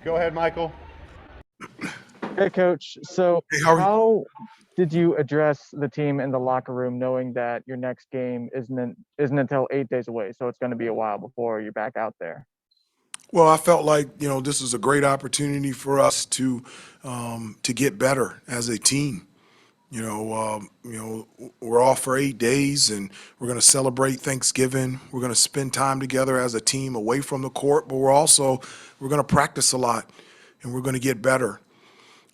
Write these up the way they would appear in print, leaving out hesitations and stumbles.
Go ahead, Michael. Hey, Coach. So, Hey, how are you? how did you address the team in the locker room, knowing that your next game isn't until 8 days away? So it's going to be a while before you're back out there. Well, I felt like this is a great opportunity for us to get better as a team. We're off for 8 days, and we're going to celebrate Thanksgiving. We're going to spend time together as a team away from the court, but we're going to practice a lot, and we're going to get better.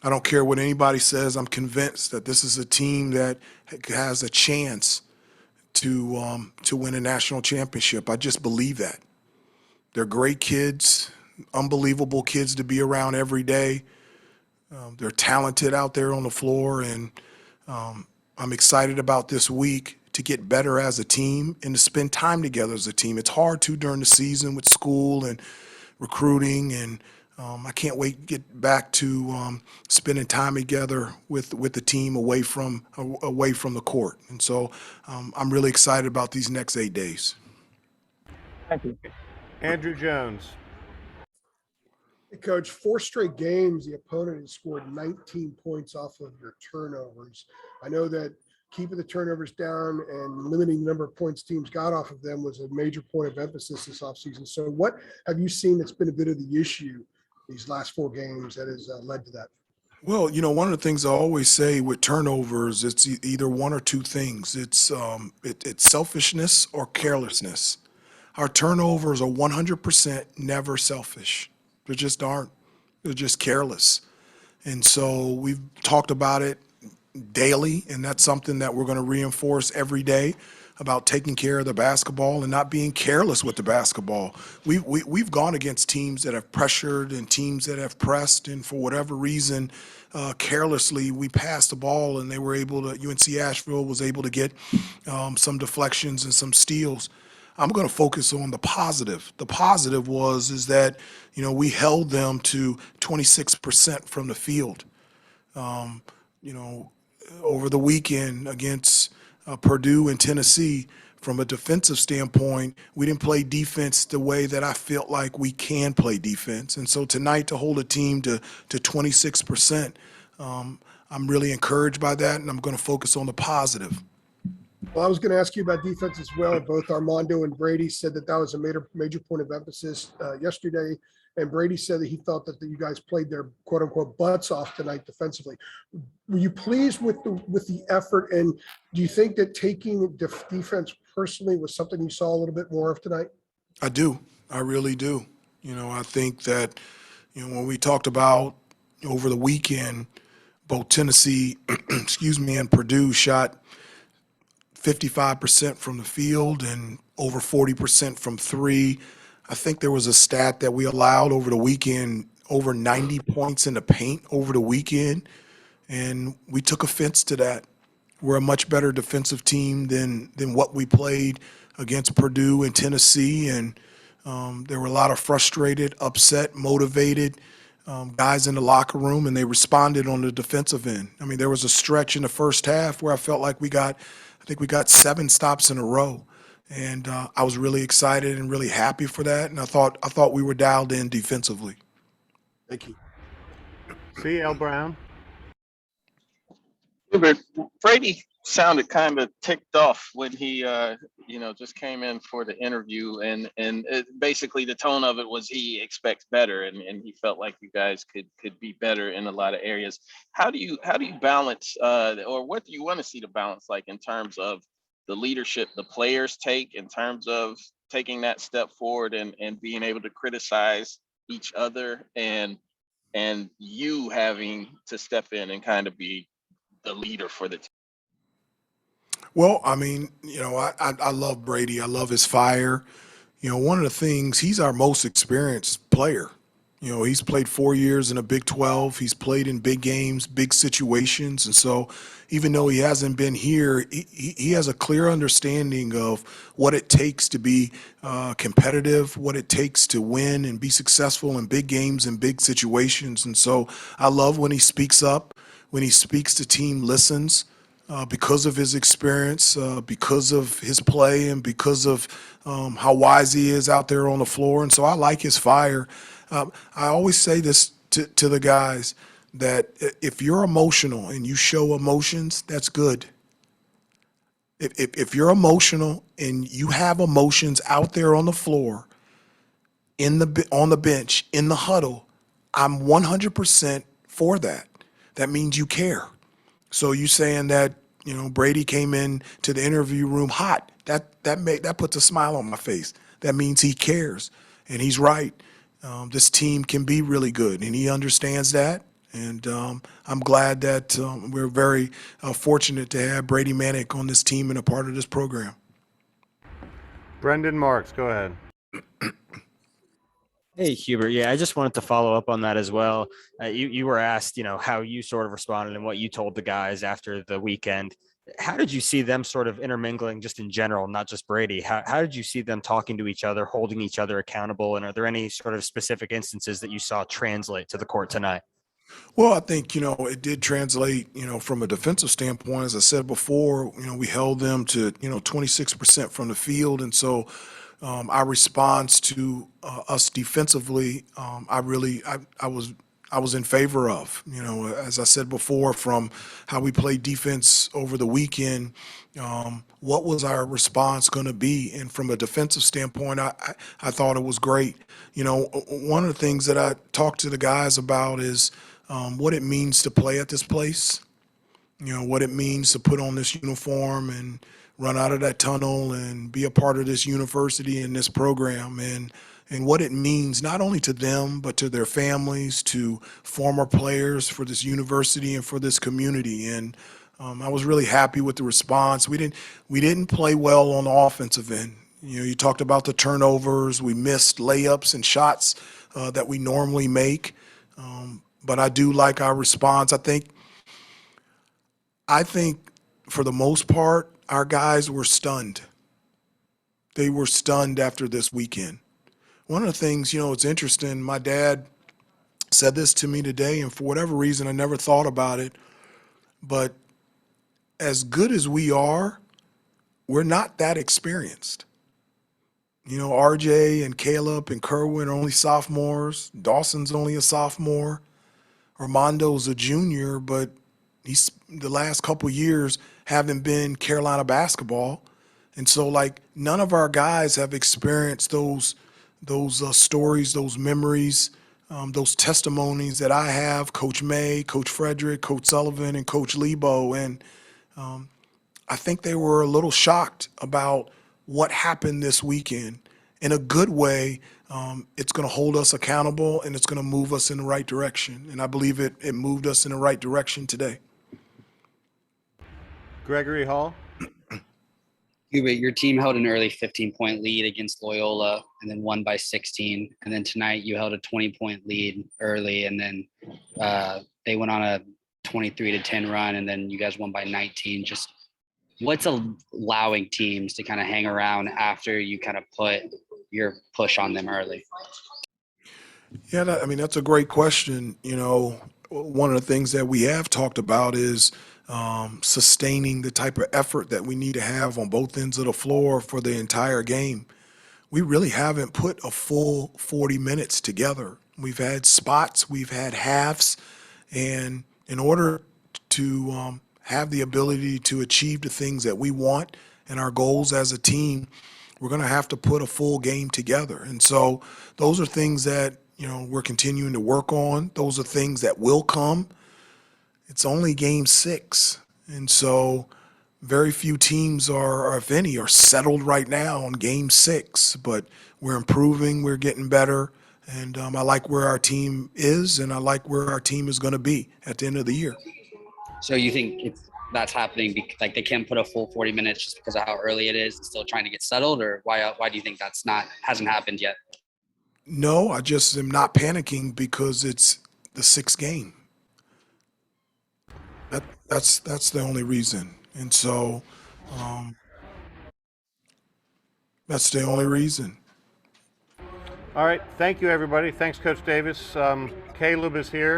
I don't care what anybody says. I'm convinced that this is a team that has a chance to win a national championship. I just believe that. They're great kids, unbelievable kids to be around every day. They're talented out there on the floor, and I'm excited about this week to get better as a team and to spend time together as a team. It's hard to during the season with school and recruiting, and I can't wait to get back to spending time together with the team away from the court. And so I'm really excited about these next 8 days. Thank you. Andrew Jones. Hey, Coach, 4 straight games, the opponent has scored 19 points off of your turnovers. I know that keeping the turnovers down and limiting the number of points teams got off of them was a major point of emphasis this offseason. So what have you seen that's been a bit of the issue these last 4 games that has led to that? Well, one of the things I always say with turnovers, it's either one or two things. It's selfishness or carelessness. Our turnovers are 100% never selfish. They just aren't. They're just careless. And so we've talked about it daily, and that's something that we're going to reinforce every day about taking care of the basketball and not being careless with the basketball. We've gone against teams that have pressured and teams that have pressed, and for whatever reason, carelessly, we passed the ball, and they were able to. UNC Asheville was able to get some deflections and some steals. I'm going to focus on the positive. The positive is that we held them to 26% from the field. Over the weekend against Purdue and Tennessee, from a defensive standpoint, we didn't play defense the way that I felt like we can play defense. And so tonight, to hold a team to 26%, I'm really encouraged by that, and I'm going to focus on the positive. Well, I was going to ask you about defense as well. Both Armando and Brady said that was a major point of emphasis yesterday. And Brady said that he thought that you guys played their quote unquote butts off tonight defensively. Were you pleased with the effort? And do you think that taking defense personally was something you saw a little bit more of tonight? I do. I really do. I think that, when we talked about over the weekend, both Tennessee, and Purdue shot 55% from the field and over 40% from three. I think there was a stat that we allowed over the weekend, over 90 points in the paint over the weekend, and we took offense to that. We're a much better defensive team than what we played against Purdue and Tennessee, and there were a lot of frustrated, upset, motivated guys in the locker room, and they responded on the defensive end. I mean, there was a stretch in the first half where I felt like we got 7 stops in a row. And I was really excited and really happy for that. And I thought we were dialed in defensively. Thank you. C.L. Brown. Hubert, Brady sounded kind of ticked off when he, just came in for the interview, and basically the tone of it was he expects better, and he felt like you guys could be better in a lot of areas. How do you balance, or what do you want to see the balance like in terms of the leadership the players take in terms of taking that step forward and being able to criticize each other, and you having to step in and kind of be the leader for the team? Well, I mean, I love Brady. I love his fire. One of the things, he's our most experienced player. He's played 4 years in a Big 12. He's played in big games, big situations. And so even though he hasn't been here, he has a clear understanding of what it takes to be competitive, what it takes to win and be successful in big games and big situations. And so I love when he speaks up, when he speaks, the team listens. Because of his experience, because of his play, and because of how wise he is out there on the floor. And so I like his fire. I always say this to the guys that if you're emotional and you show emotions, that's good. If you're emotional and you have emotions out there on the floor, on the bench, in the huddle, I'm 100% for that. That means you care. So you saying that, Brady came in to the interview room hot. That puts a smile on my face. That means he cares, and he's right. This team can be really good, and he understands that. And I'm glad that we're very fortunate to have Brady Manick on this team and a part of this program. Brendan Marks, go ahead. Hey, Hubert. Yeah, I just wanted to follow up on that as well. You were asked, how you sort of responded and what you told the guys after the weekend. How did you see them sort of intermingling just in general, not just Brady? How did you see them talking to each other, holding each other accountable? And are there any sort of specific instances that you saw translate to the court tonight? Well, I think, it did translate, from a defensive standpoint. As I said before, we held them to, 26% from the field. And so our response to us defensively, I was in favor of, as I said before, from how we played defense over the weekend, what was our response going to be? And from a defensive standpoint, I thought it was great. One of the things that I talked to the guys about is what it means to play at this place, what it means to put on this uniform and run out of that tunnel and be a part of this university and this program, and what it means not only to them but to their families, to former players, for this university and for this community. And I was really happy with the response. We didn't play well on the offensive end. You talked about the turnovers. We missed layups and shots that we normally make. But I do like our response. I think for the most part, our guys were stunned. They were stunned after this weekend. One of the things, it's interesting, my dad said this to me today, and for whatever reason, I never thought about it, but as good as we are, we're not that experienced. RJ and Caleb and Kerwin are only sophomores. Dawson's only a sophomore. Armando's a junior, but he's the last couple years haven't been Carolina basketball. And so, none of our guys have experienced those stories, those memories, those testimonies that I have, Coach May, Coach Frederick, Coach Sullivan, and Coach Lebo. And I think they were a little shocked about what happened this weekend. In a good way, it's going to hold us accountable, and it's going to move us in the right direction. And I believe it moved us in the right direction today. Gregory Hall. Hubert, your team held an early 15-point lead against Loyola and then won by 16. And then tonight you held a 20-point lead early, and then they went on a 23-10 run, and then you guys won by 19. Just what's allowing teams to kind of hang around after you kind of put your push on them early? Yeah, that's a great question. One of the things that we have talked about is sustaining the type of effort that we need to have on both ends of the floor for the entire game. We really haven't put a full 40 minutes together. We've had spots, we've had halves, and in order to have the ability to achieve the things that we want and our goals as a team, we're going to have to put a full game together. And so those are things that, we're continuing to work on. Those are things that will come. It's only game 6. And so very few teams are, if any, are settled right now on game 6, but we're improving, we're getting better. And I like where our team is, and I like where our team is going to be at the end of the year. So you think that's happening because they can't put a full 40 minutes just because of how early it is and still trying to get settled, or why do you think hasn't happened yet? No, I just am not panicking because it's the 6th game. That's the only reason. And so that's the only reason. All right. Thank you, everybody. Thanks, Coach Davis. Caleb is here.